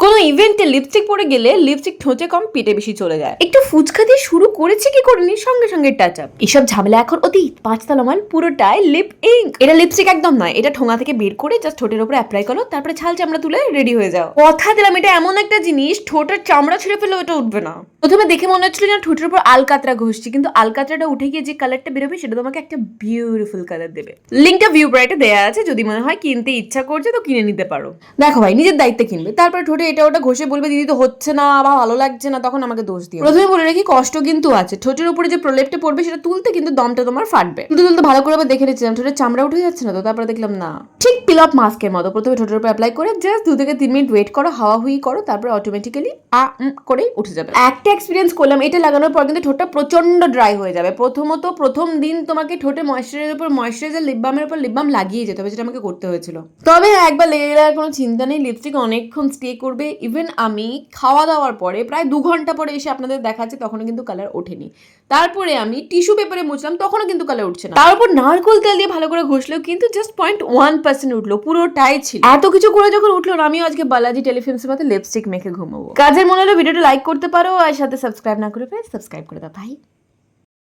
কোনো ইভেন্টে লিপস্টিক পরে গেলে লিপস্টিক ঠোঁটে কম পেটে বেশি চলে যায়। একটু ফুচকা দিয়ে শুরু করেছে কি করেনি, সঙ্গে সঙ্গে টাচ আপ। এসব ঝামেলা এখন অতীত। 5 তলা মান পুরোটাই লিপ ইঙ্ক। এটা লিপস্টিক একদম নয়, এটা ঠোঙা থেকে বের করে জাস্ট ঠোঁটের উপরে অ্যাপ্লাই করো, তারপরে ছাল চামড়া তুলে রেডি হয়ে যাও। কথা দিলাম এটা এমন একটা জিনিস, ঠোঁটের চামড়া ছিঁড়ে ফেলে ওটা উঠবে না। প্রথমে দেখে মনে হচ্ছিল যেন ঠোঁটের উপর আলকাতরা ঘষছি, কিন্তু আলকাতরাটা উঠে গিয়ে যে কালারটা বেরোবে সেটা তোমাকে একটা বিউটিফুল কালার দেবে। লিঙ্কটা ভিউ ব্রাইটে দেয়া আছে, যদি মনে হয় কিনতে ইচ্ছা করছে তো কিনে নিতে পারো। দেখো ভাই, নিজের দায়িত্বে কিনবে, তারপরে ঠোঁটে এটা ওটা ঘষে বলবে দিদি তো হচ্ছে না বা ভালো লাগছে না, তখন আমাকে দোষ দিও। প্রথমে বলে রাখি, কষ্ট কিন্তু আছে। ঠোঁটের উপরে যে প্রলেপটা পড়বে সেটা তুলতে কিন্তু দমটা তোমার ফাটবে। তুলতে তুলতে ভালো করে আবার দেখে নিচ্ছিলাম ঠোঁটের চামড়া উঠে যাচ্ছে না তো, তারপরে দেখলাম না। ঠিক পিল আপ মাস্কের মতো প্রথমে ঠোঁটের উপর অ্যাপ্লাই করে জাস্ট 2 থেকে 3 মিনিট ওয়েট করো, হাওয়া হুই করো, তারপরে অটোমেটিক্যালি করেই উঠে যাবে। একটা এক্সপিরিয়েন্স করলাম, এটা লাগানোর পর কিন্তু ঠোঁটটা প্রচন্ড ড্রাই হয়ে যাবে। প্রথমত প্রথম দিন তোমাকে ঠোঁটে ময়েশ্চারাইজারের উপর ময়েশ্চারাইজার, লিপ বামের উপর লিপ বাম লাগিয়ে যেতে হবে, যেটা আমাকে করতে হয়েছিল। তবে একবার লেগে গেলে আর কোনো চিন্তা নেই, লিপস্টিক অনেকক্ষণ স্টে করবে। ইভেন আমি খাওয়া দাওয়ার পরে প্রায় 2 ঘন্টা পরে এসে আপনাদের দেখাচ্ছি, তখনও কিন্তু কালার ওঠেনি। তারপরে আমি টিস্যু পেপারে মুছলাম, তখনও কিন্তু কালার উঠছে না। তার উপর নারকোল তেল দিয়ে ভালো করে ঘষলেও কিন্তু জাস্ট 0.1% উঠলো, পুরোটাই ছিল। এত কিছু করে যখন উঠলো না, আমিও আজকে বালাজি টেলিফিল্মসের মতো লিপস্টিক মেখে ঘুমাবো। কাজের মনে হলো ভিডিওটা লাইক করতে পারো, আর সাথে সাবস্ক্রাইব না করে সাবস্ক্রাইব করে দাও ভাই।